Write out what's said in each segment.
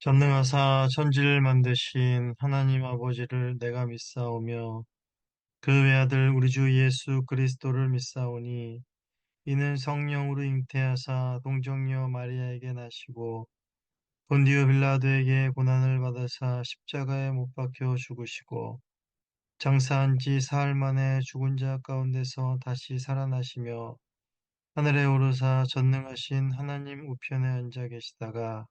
전능하사 천지를 만드신 하나님 아버지를 내가 믿사오며 그 외아들 우리 주 예수 그리스도를 믿사오니 이는 성령으로 잉태하사 동정녀 마리아에게 나시고 본디오 빌라도에게 고난을 받으사 십자가에 못 박혀 죽으시고 장사한 지 사흘 만에 죽은 자 가운데서 다시 살아나시며 하늘에 오르사 전능하신 하나님 우편에 앉아 계시다가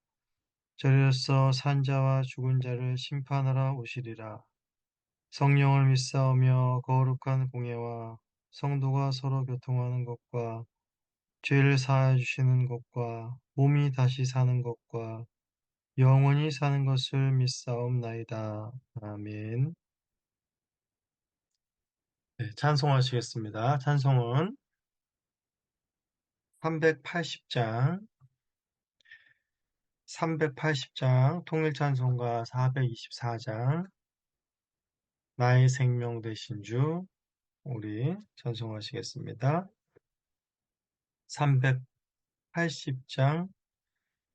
저리로서 산자와 죽은 자를 심판하러 오시리라. 성령을 믿사오며 거룩한 공예와 성도가 서로 교통하는 것과 죄를 사하여 주시는 것과 몸이 다시 사는 것과 영원히 사는 것을 믿사옵나이다. 아멘. 네, 찬송하시겠습니다. 찬송은 380장, 380장, 통일찬송가 424장, 나의 생명 되신 주, 우리 찬송하시겠습니다. 380장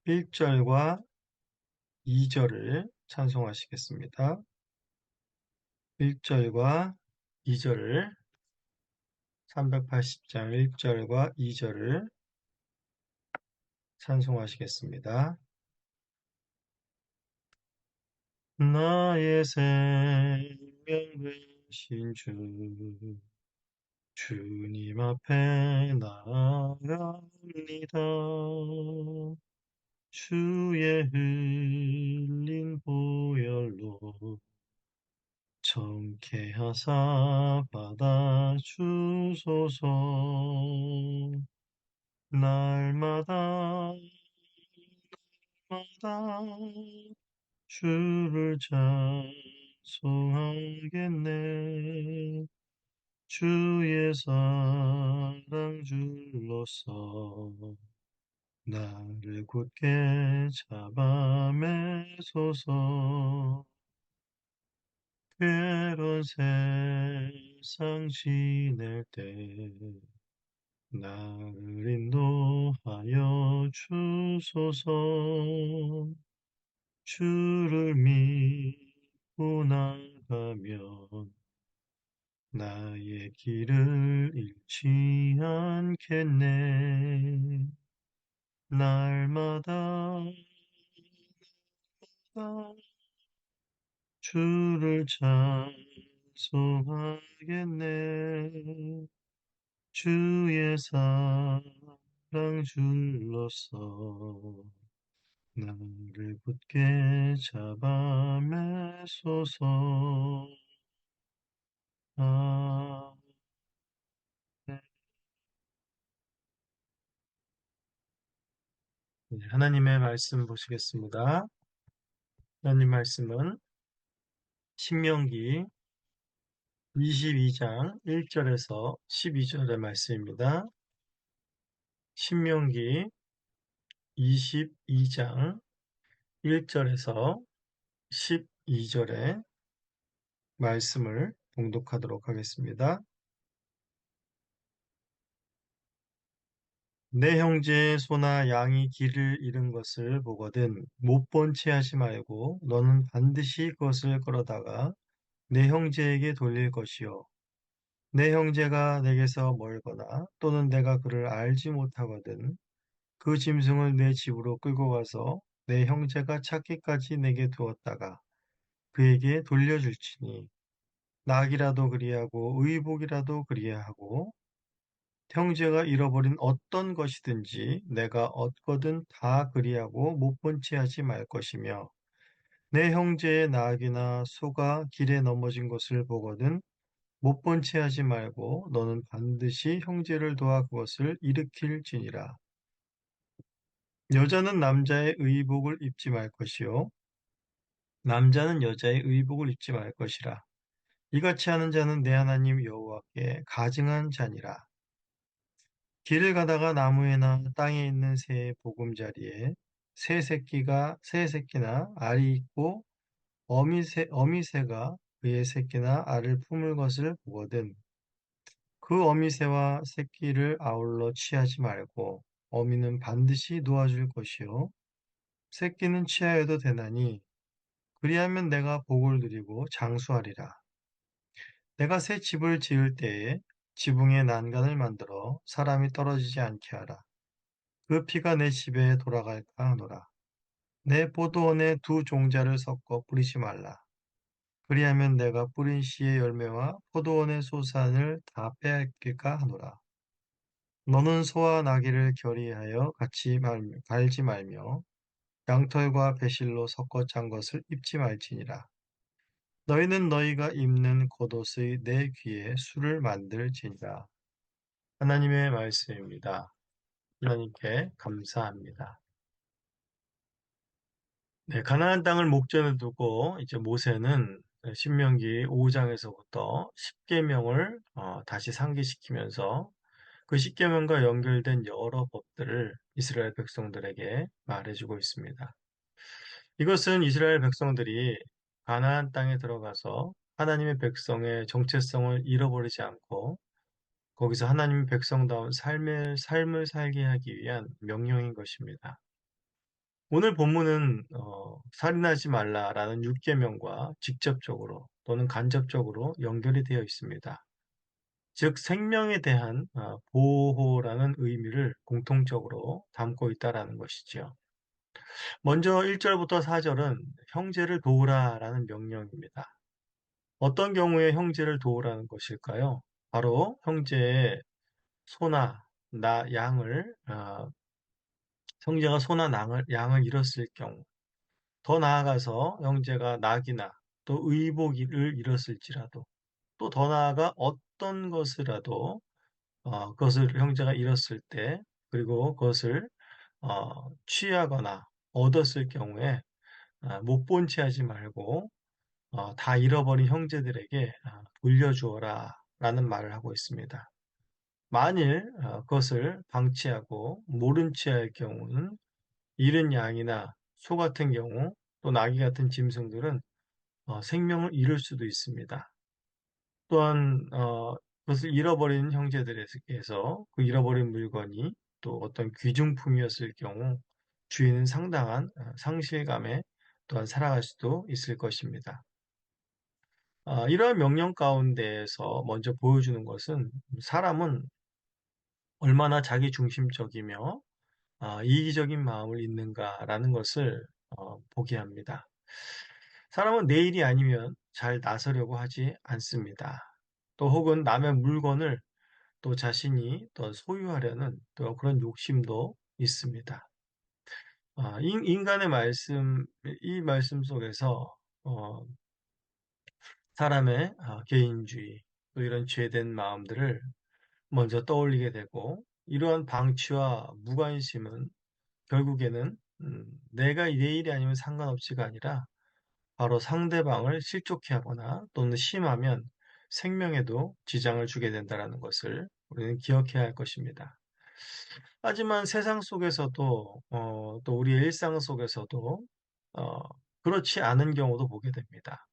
1절과 2절을 찬송하시겠습니다. 1절과 2절을 380장 1절과 2절을 찬송하시겠습니다. 나의 생명 되신 주 주님 앞에 나아갑니다. 주의 흘린 보혈로 정케하사 받아주소서. 날마다 주를 찬송하겠네. 주의 사랑 줄로서 나를 굳게 잡아 매소서. 괴로운 세상 지낼 때 나를 인도하여 주소서. 주를 믿고 나가면 나의 길을 잃지 않겠네. 날마다 주를 찬송하겠네. 주의 사랑 줄로서 나를 굳게 잡아 매소서. 아멘. 네, 하나님의 말씀 보시겠습니다. 하나님 말씀은 신명기 22장 1절에서 12절의 말씀입니다. 신명기 22장 1절에서 12절의 말씀을 봉독하도록 하겠습니다. 내 형제의 소나 양이 길을 잃은 것을 보거든 못 본 채 하지 말고 너는 반드시 그것을 끌어다가 내 형제에게 돌릴 것이요. 내 형제가 내게서 멀거나 또는 내가 그를 알지 못하거든 그 짐승을 내 집으로 끌고 가서 내 형제가 찾기까지 내게 두었다가 그에게 돌려줄지니 낙이라도 그리하고 의복이라도 그리하고 형제가 잃어버린 어떤 것이든지 내가 얻거든 다 그리하고 못 본 채 하지 말 것이며 내 형제의 낙이나 소가 길에 넘어진 것을 보거든 못 본 채 하지 말고 너는 반드시 형제를 도와 그것을 일으킬지니라. 여자는 남자의 의복을 입지 말 것이요 남자는 여자의 의복을 입지 말 것이라. 이같이 하는 자는 내 하나님 여호와께 가증한 자니라. 길을 가다가 나무에나 땅에 있는 새의 보금자리에 새 새끼나 알이 있고 어미새가 그의 새끼나 알을 품을 것을 보거든 그 어미새와 새끼를 아울러 취하지 말고 어미는 반드시 놓아줄 것이요 새끼는 취하여도 되나니 그리하면 내가 복을 누리고 장수하리라. 내가 새 집을 지을 때에 지붕에 난간을 만들어 사람이 떨어지지 않게 하라. 그 피가 내 집에 돌아갈까 하노라. 내 포도원에 두 종자를 섞어 뿌리지 말라. 그리하면 내가 뿌린 씨의 열매와 포도원의 소산을 다 빼앗길까 하노라. 너는 소와 나귀를 결의하여 갈지 말며 양털과 배실로 섞어 짠 것을 입지 말지니라. 너희는 너희가 입는 겉옷의 내 귀에 술을 만들지니라. 하나님의 말씀입니다. 하나님께 감사합니다. 네, 가나안 땅을 목전에 두고 이제 모세는 신명기 5장에서부터 10계명을 다시 상기시키면서 그 10계명과 연결된 여러 법들을 이스라엘 백성들에게 말해주고 있습니다. 이것은 이스라엘 백성들이 가나안 땅에 들어가서 하나님의 백성의 정체성을 잃어버리지 않고 거기서 하나님의 백성다운 삶을 살게 하기 위한 명령인 것입니다. 오늘 본문은 살인하지 말라라는 6계명과 직접적으로 또는 간접적으로 연결이 되어 있습니다. 즉 생명에 대한 보호라는 의미를 공통적으로 담고 있다라는 것이지요. 먼저 1절부터 4절은 형제를 도우라라는 명령입니다. 어떤 경우에 형제를 도우라는 것일까요? 바로 형제의 소나 양을 형제가 소나 양을 잃었을 경우, 더 나아가서 형제가 낙이나 또 의복을 잃었을지라도, 또 더 나아가 어떤 것이라도 그것을 형제가 잃었을 때, 그리고 그것을 취하거나 얻었을 경우에 못 본 채 하지 말고 다 잃어버린 형제들에게 돌려주어라 라는 말을 하고 있습니다. 만일 그것을 방치하고 모른 채 할 경우는 잃은 양이나 소 같은 경우 또 나귀 같은 짐승들은 생명을 잃을 수도 있습니다. 또한 그것을 잃어버린 형제들에게서 그 잃어버린 물건이 또 어떤 귀중품이었을 경우 주인은 상당한 상실감에 또한 살아갈 수도 있을 것입니다. 이러한 명령 가운데에서 먼저 보여주는 것은 사람은 얼마나 자기 중심적이며 이기적인 마음을 있는가라는 것을 보게 합니다. 사람은 내 일이 아니면 잘 나서려고 하지 않습니다. 또 혹은 남의 물건을 또 자신이 또 소유하려는 또 그런 욕심도 있습니다. 인간의 이 말씀 속에서 어, 사람의 개인주의, 또 이런 죄된 마음들을 먼저 떠올리게 되고, 이러한 방치와 무관심은 결국에는 내가 내 일이 아니면 상관없지가 아니라 바로 상대방을 실족해 하거나 또는 심하면 생명에도 지장을 주게 된다는 것을 우리는 기억해야 할 것입니다. 하지만 세상 속에서도 또 우리의 일상 속에서도 어, 그렇지 않은 경우도 보게 됩니다.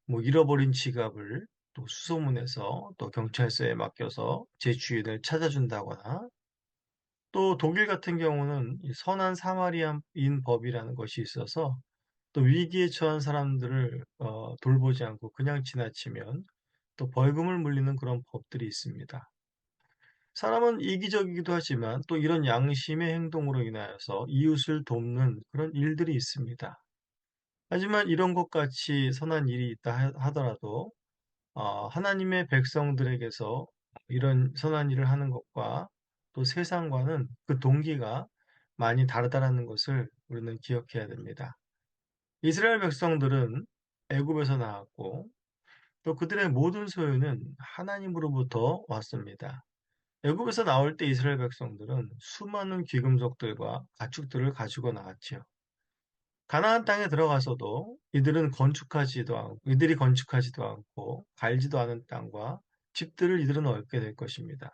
뭐 잃어버린 지갑을 또 수소문해서 또 경찰서에 맡겨서 제 주인을 찾아준다거나 또 독일 같은 경우는 이 선한 사마리아인 법이라는 것이 있어서 또 위기에 처한 사람들을 돌보지 않고 그냥 지나치면 또 벌금을 물리는 그런 법들이 있습니다. 사람은 이기적이기도 하지만 또 이런 양심의 행동으로 인하여서 이웃을 돕는 그런 일들이 있습니다. 하지만 이런 것 같이 선한 일이 있다 하더라도 하나님의 백성들에게서 이런 선한 일을 하는 것과 또 세상과는 그 동기가 많이 다르다는 것을 우리는 기억해야 됩니다. 이스라엘 백성들은 애굽에서 나왔고 또 그들의 모든 소유는 하나님으로부터 왔습니다. 애굽에서 나올 때 이스라엘 백성들은 수많은 귀금속들과 가축들을 가지고 나왔지요. 가나안 땅에 들어가서도 이들이 건축하지도 않고 갈지도 않은 땅과 집들을 이들은 얻게 될 것입니다.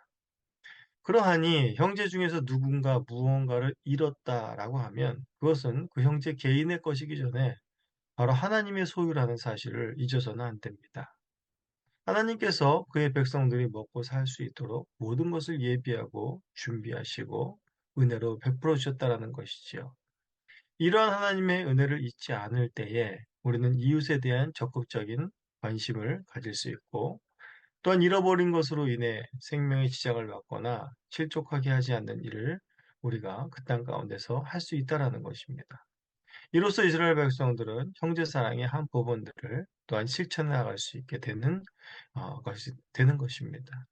그러하니 형제 중에서 누군가 무언가를 잃었다라고 하면 그것은 그 형제 개인의 것이기 전에 바로 하나님의 소유라는 사실을 잊어서는 안 됩니다. 하나님께서 그의 백성들이 먹고 살 수 있도록 모든 것을 예비하고 준비하시고 은혜로 베풀어 주셨다라는 것이지요. 이러한 하나님의 은혜를 잊지 않을 때에 우리는 이웃에 대한 적극적인 관심을 가질 수 있고, 또한 잃어버린 것으로 인해 생명의 지장을 받거나 실족하게 하지 않는 일을 우리가 그 땅 가운데서 할 수 있다라는 것입니다. 이로써 이스라엘 백성들은 형제 사랑의 한 부분들을 또한 실천해 나갈 수 있게 되는 것이 되는 것입니다.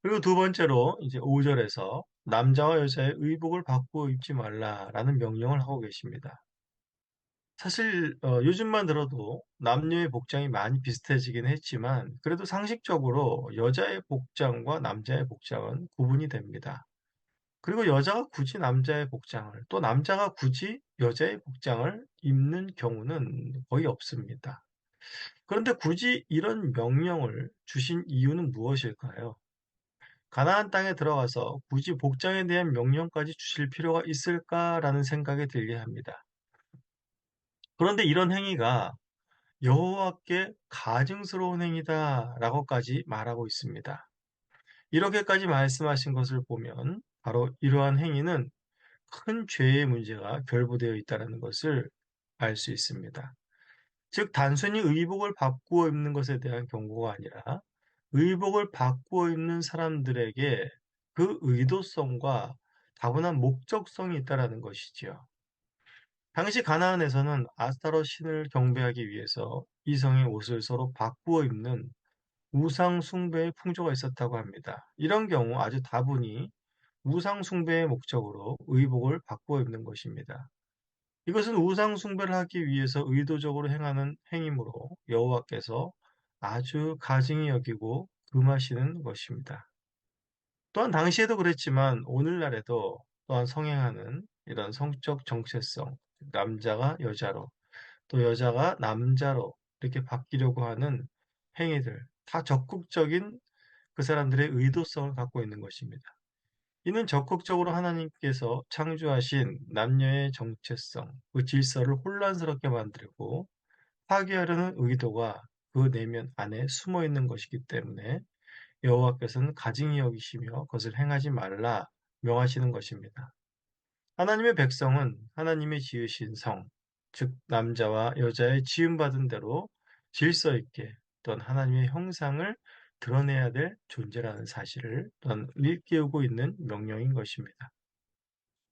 그리고 두 번째로 이제 5절에서 남자와 여자의 의복을 바꾸어 입지 말라라는 명령을 하고 계십니다. 사실 요즘만 들어도 남녀의 복장이 많이 비슷해지긴 했지만 그래도 상식적으로 여자의 복장과 남자의 복장은 구분이 됩니다. 그리고 여자가 굳이 남자의 복장을 또 남자가 굳이 여자의 복장을 입는 경우는 거의 없습니다. 그런데 굳이 이런 명령을 주신 이유는 무엇일까요? 가나안 땅에 들어가서 굳이 복장에 대한 명령까지 주실 필요가 있을까라는 생각이 들게 합니다. 그런데 이런 행위가 여호와께 가증스러운 행위다라고까지 말하고 있습니다. 이렇게까지 말씀하신 것을 보면 바로 이러한 행위는 큰 죄의 문제가 결부되어 있다는 것을 알 수 있습니다. 즉 단순히 의복을 바꾸어 입는 것에 대한 경고가 아니라 의복을 바꾸어 입는 사람들에게 그 의도성과 다분한 목적성이 있다라는 것이지요. 당시 가나안에서는 아스타롯 신을 경배하기 위해서 이성의 옷을 서로 바꾸어 입는 우상 숭배의 풍조가 있었다고 합니다. 이런 경우 아주 다분히 우상 숭배의 목적으로 의복을 바꾸어 입는 것입니다. 이것은 우상 숭배를 하기 위해서 의도적으로 행하는 행위므로 여호와께서 아주 가증히 여기고 금하시는 것입니다. 또한 당시에도 그랬지만 오늘날에도 또한 성행하는 이런 성적 정체성, 남자가 여자로 또 여자가 남자로 이렇게 바뀌려고 하는 행위들, 다 적극적인 그 사람들의 의도성을 갖고 있는 것입니다. 이는 적극적으로 하나님께서 창조하신 남녀의 정체성, 그 질서를 혼란스럽게 만들고 파괴하려는 의도가 그 내면 안에 숨어 있는 것이기 때문에 여호와께서는 가증히 여기시며 그것을 행하지 말라 명하시는 것입니다. 하나님의 백성은 하나님의 지으신 성, 즉 남자와 여자의 지음받은 대로 질서 있게 또한 하나님의 형상을 드러내야 될 존재라는 사실을 또한 일깨우고 있는 명령인 것입니다.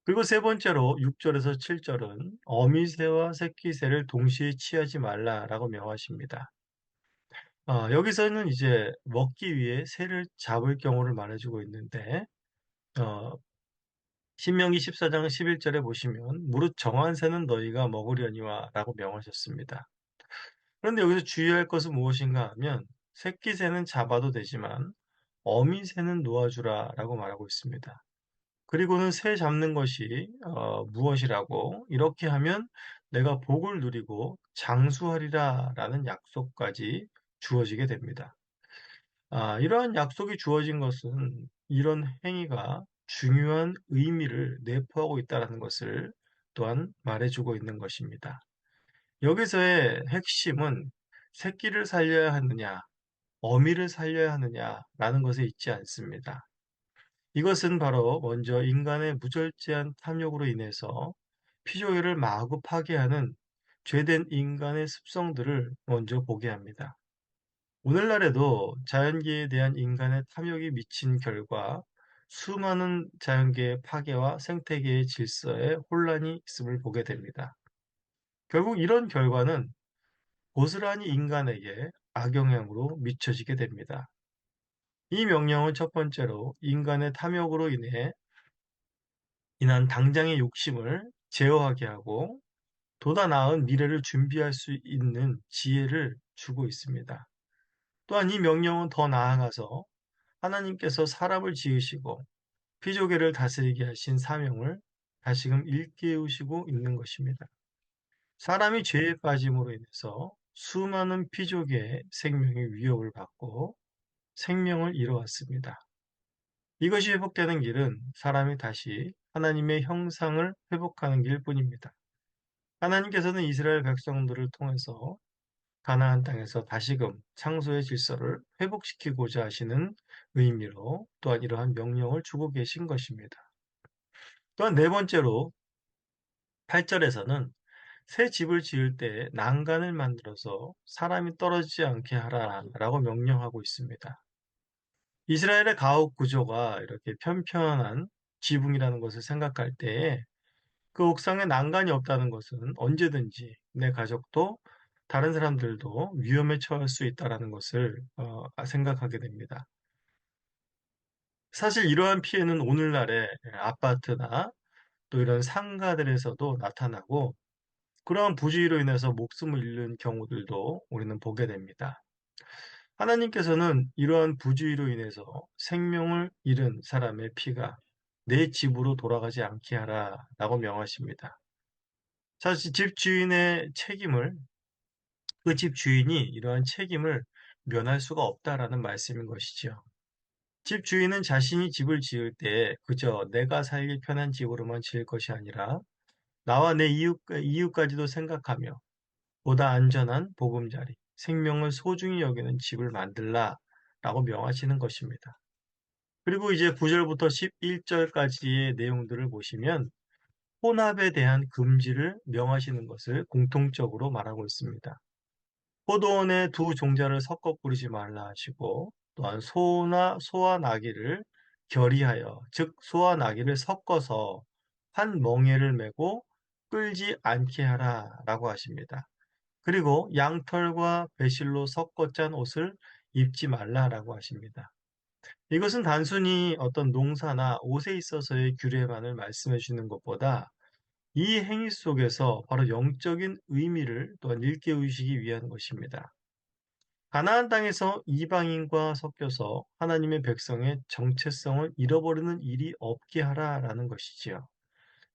그리고 세 번째로 6절에서 7절은 어미새와 새끼새를 동시에 취하지 말라라고 명하십니다. 여기서는 이제 먹기 위해 새를 잡을 경우를 말해주고 있는데 어, 신명기 14장 11절에 보시면 무릇 정한 새는 너희가 먹으려니와 라고 명하셨습니다. 그런데 여기서 주의할 것은 무엇인가 하면 새끼 새는 잡아도 되지만 어미 새는 놓아주라 라고 말하고 있습니다. 그리고는 새 잡는 것이 무엇이라고 이렇게 하면 내가 복을 누리고 장수하리라 라는 약속까지 주어지게 됩니다. 이러한 약속이 주어진 것은 이런 행위가 중요한 의미를 내포하고 있다는 것을 또한 말해주고 있는 것입니다. 여기서의 핵심은 새끼를 살려야 하느냐, 어미를 살려야 하느냐라는 것에 있지 않습니다. 이것은 바로 먼저 인간의 무절제한 탐욕으로 인해서 피조개를 마구 파괴하는 죄된 인간의 습성들을 먼저 보게 합니다. 오늘날에도 자연계에 대한 인간의 탐욕이 미친 결과 수많은 자연계의 파괴와 생태계의 질서에 혼란이 있음을 보게 됩니다. 결국 이런 결과는 고스란히 인간에게 악영향으로 미쳐지게 됩니다. 이 명령은 첫 번째로 인간의 탐욕으로 인한 당장의 욕심을 제어하게 하고 보다 나은 미래를 준비할 수 있는 지혜를 주고 있습니다. 또한 이 명령은 더 나아가서 하나님께서 사람을 지으시고 피조계를 다스리게 하신 사명을 다시금 일깨우시고 있는 것입니다. 사람이 죄에 빠짐으로 인해서 수많은 피조계의 생명의 위협을 받고 생명을 잃어왔습니다. 이것이 회복되는 길은 사람이 다시 하나님의 형상을 회복하는 길뿐입니다. 하나님께서는 이스라엘 백성들을 통해서 가나안 땅에서 다시금 창조의 질서를 회복시키고자 하시는 의미로 또한 이러한 명령을 주고 계신 것입니다. 또한 네 번째로 8절에서는 새 집을 지을 때 난간을 만들어서 사람이 떨어지지 않게 하라라고 명령하고 있습니다. 이스라엘의 가옥 구조가 이렇게 편편한 지붕이라는 것을 생각할 때에 그 옥상에 난간이 없다는 것은 언제든지 내 가족도 다른 사람들도 위험에 처할 수 있다는 것을 생각하게 됩니다. 사실 이러한 피해는 오늘날의 아파트나 또 이런 상가들에서도 나타나고 그러한 부주의로 인해서 목숨을 잃는 경우들도 우리는 보게 됩니다. 하나님께서는 이러한 부주의로 인해서 생명을 잃은 사람의 피가 내 집으로 돌아가지 않게 하라라고 명하십니다. 사실 집 주인의 책임을 그 집 주인이 이러한 책임을 면할 수가 없다라는 말씀인 것이지요. 집 주인은 자신이 집을 지을 때 그저 내가 살기 편한 집으로만 지을 것이 아니라 나와 내 이웃까지도 생각하며 보다 안전한 보금자리, 생명을 소중히 여기는 집을 만들라라고 명하시는 것입니다. 그리고 이제 9절부터 11절까지의 내용들을 보시면 혼합에 대한 금지를 명하시는 것을 공통적으로 말하고 있습니다. 포도원에 두 종자를 섞어 뿌리지 말라 하시고 또한 소와 나귀를 결의하여 즉 소와 나귀를 섞어서 한 멍에를 메고 끌지 않게 하라라고 하십니다. 그리고 양털과 배실로 섞어 짠 옷을 입지 말라라고 하십니다. 이것은 단순히 어떤 농사나 옷에 있어서의 규례만을 말씀해 주는 것보다 이 행위 속에서 바로 영적인 의미를 또한 일깨우시기 위한 것입니다. 가나안 땅에서 이방인과 섞여서 하나님의 백성의 정체성을 잃어버리는 일이 없게 하라라는 것이지요.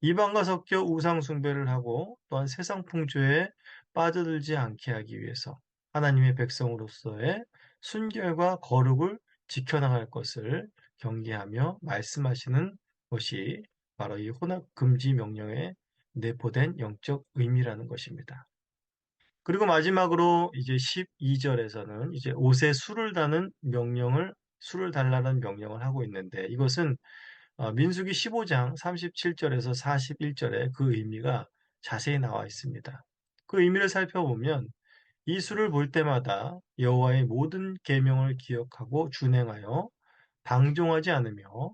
이방과 섞여 우상 숭배를 하고 또한 세상 풍조에 빠져들지 않게 하기 위해서 하나님의 백성으로서의 순결과 거룩을 지켜나갈 것을 경계하며 말씀하시는 것이 바로 이 혼합 금지 명령에 내포된 영적 의미라는 것입니다. 그리고 마지막으로 이제 12절에서는 이제 옷에 술을 달라는 명령을 하고 있는데 이것은 민수기 15장 37절에서 41절에 그 의미가 자세히 나와 있습니다. 그 의미를 살펴보면 이 수를 볼 때마다 여호와의 모든 계명을 기억하고 준행하여 방종하지 않으며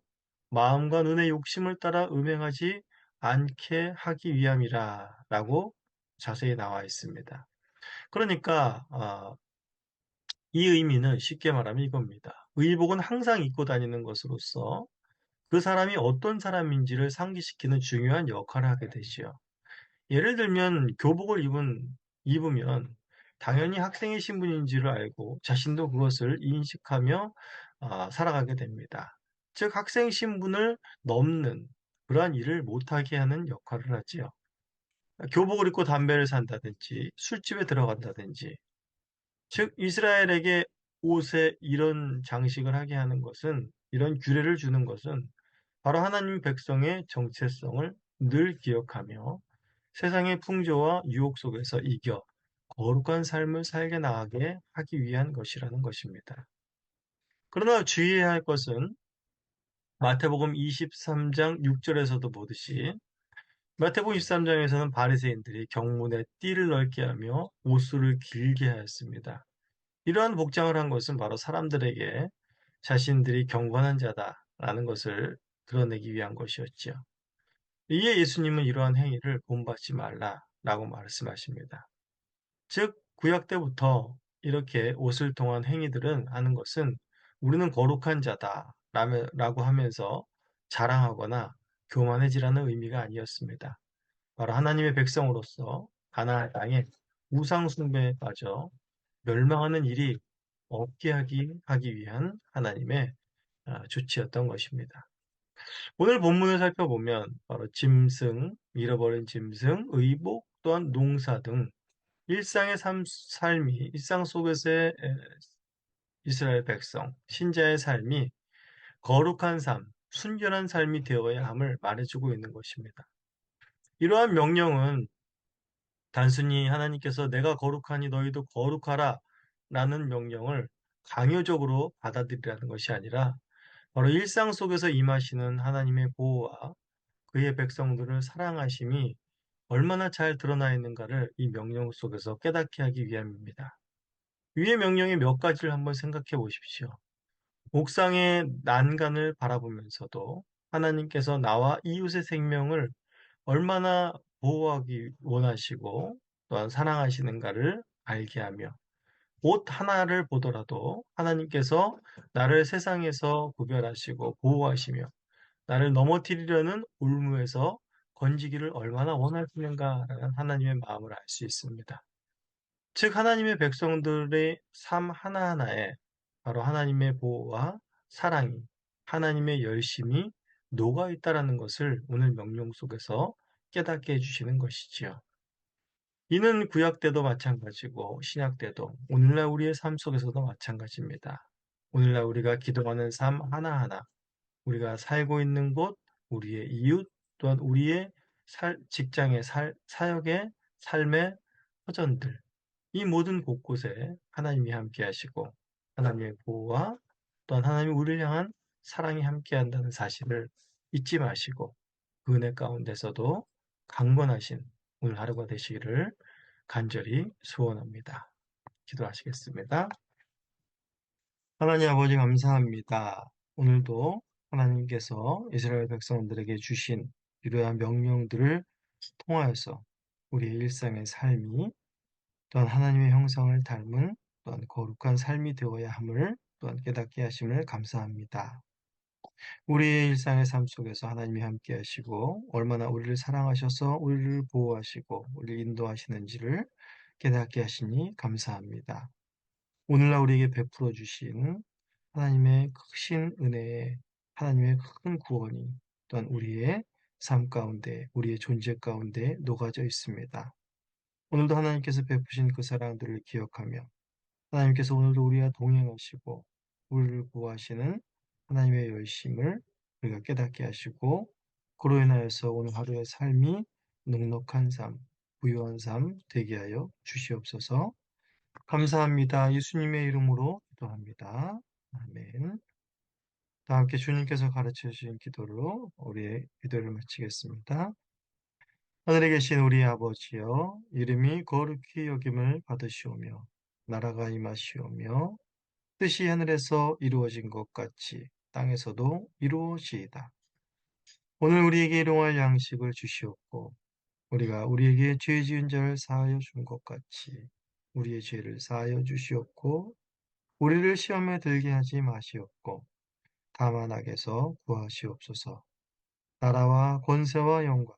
마음과 눈의 욕심을 따라 음행하지 않게 하기 위함이라라고 자세히 나와 있습니다. 그러니까 이 의미는 쉽게 말하면 이겁니다. 의복은 항상 입고 다니는 것으로서 그 사람이 어떤 사람인지를 상기시키는 중요한 역할을 하게 되지요. 예를 들면 입으면 당연히 학생의 신분인지를 알고 자신도 그것을 인식하며 살아가게 됩니다. 즉 학생 신분을 넘는 그러한 일을 못하게 하는 역할을 하지요. 교복을 입고 담배를 산다든지 술집에 들어간다든지 즉 이스라엘에게 옷에 이런 장식을 하게 하는 것은 이런 규례를 주는 것은 바로 하나님 백성의 정체성을 늘 기억하며 세상의 풍조와 유혹 속에서 이겨 거룩한 삶을 살게 나가게 하기 위한 것이라는 것입니다. 그러나 주의해야 할 것은 마태복음 23장 6절에서도 보듯이 마태복음 23장에서는 바리새인들이 경문에 띠를 넓게 하며 옷수를 길게 하였습니다. 이러한 복장을 한 것은 바로 사람들에게 자신들이 경건한 자다라는 것을 드러내기 위한 것이었지요. 이에 예수님은 이러한 행위를 본받지 말라라고 말씀하십니다. 즉 구약 때부터 이렇게 옷을 통한 행위들은 하는 것은 우리는 거룩한 자다라고 하면서 자랑하거나 교만해지라는 의미가 아니었습니다. 바로 하나님의 백성으로서 가나안 땅에 우상 숭배에 빠져 멸망하는 일이 없게 하기 위한 하나님의 조치였던 것입니다. 오늘 본문을 살펴보면 바로 짐승, 잃어버린 짐승, 의복, 또한 농사 등 일상의 삶이 일상 속에서의 이스라엘 백성, 신자의 삶이 거룩한 삶, 순결한 삶이 되어야 함을 말해주고 있는 것입니다. 이러한 명령은 단순히 하나님께서 내가 거룩하니 너희도 거룩하라 라는 명령을 강요적으로 받아들이라는 것이 아니라 바로 일상 속에서 임하시는 하나님의 보호와 그의 백성들을 사랑하심이 얼마나 잘 드러나 있는가를 이 명령 속에서 깨닫게 하기 위함입니다. 위의 명령의 몇 가지를 한번 생각해 보십시오. 옥상의 난간을 바라보면서도 하나님께서 나와 이웃의 생명을 얼마나 보호하기 원하시고 또한 사랑하시는가를 알게 하며 옷 하나를 보더라도 하나님께서 나를 세상에서 구별하시고 보호하시며 나를 넘어뜨리려는 올무에서 건지기를 얼마나 원하시는가라는 하나님의 마음을 알 수 있습니다. 즉 하나님의 백성들의 삶 하나하나에 바로 하나님의 보호와 사랑이, 하나님의 열심이 녹아 있다라는 것을 오늘 명령 속에서 깨닫게 해주시는 것이지요. 이는 구약 때도 마찬가지고 신약 때도 오늘날 우리의 삶 속에서도 마찬가지입니다. 오늘날 우리가 기도하는 삶 하나하나, 우리가 살고 있는 곳, 우리의 이웃, 또한 우리의 직장의 사역의 삶의 터전들, 이 모든 곳곳에 하나님이 함께 하시고 하나님의 보호와 또한 하나님이 우리를 향한 사랑이 함께 한다는 사실을 잊지 마시고 그 은혜 가운데서도 강건하신 오늘 하루가 되시기를 간절히 소원합니다. 기도하시겠습니다. 하나님 아버지 감사합니다. 오늘도 하나님께서 이스라엘 백성들에게 주신 유료한 명령들을 통하여서 우리의 일상의 삶이 또한 하나님의 형상을 닮은 또한 거룩한 삶이 되어야 함을 또한 깨닫게 하심을 감사합니다. 우리의 일상의 삶 속에서 하나님이 함께 하시고 얼마나 우리를 사랑하셔서 우리를 보호하시고 우리를 인도하시는지를 깨닫게 하시니 감사합니다. 오늘날 우리에게 베풀어 주신 하나님의 크신 은혜에 하나님의 큰 구원이 또한 우리의 삶 가운데 우리의 존재 가운데 녹아져 있습니다. 오늘도 하나님께서 베푸신 그 사랑들을 기억하며 하나님께서 오늘도 우리와 동행하시고 우리를 구하시는 하나님의 열심을 우리가 깨닫게 하시고 그로 인하여서 오늘 하루의 삶이 넉넉한 삶, 부유한 삶 되게 하여 주시옵소서. 감사합니다. 예수님의 이름으로 기도합니다. 아멘. 다 함께 주님께서 가르쳐 주신 기도로 우리의 기도를 마치겠습니다. 하늘에 계신 우리 아버지여, 이름이 거룩히 여김을 받으시오며 나라가 임하시오며 뜻이 하늘에서 이루어진 것 같이 땅에서도 이루어지이다. 오늘 우리에게 일용할 양식을 주시옵고 우리가 우리에게 죄 지은 자를 사하여 준 것 같이 우리의 죄를 사하여 주시옵고 우리를 시험에 들게 하지 마시옵고 다만 악에서 구하시옵소서. 나라와 권세와 영광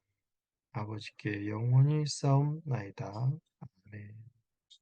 아버지께 영원히 싸움나이다. 아멘.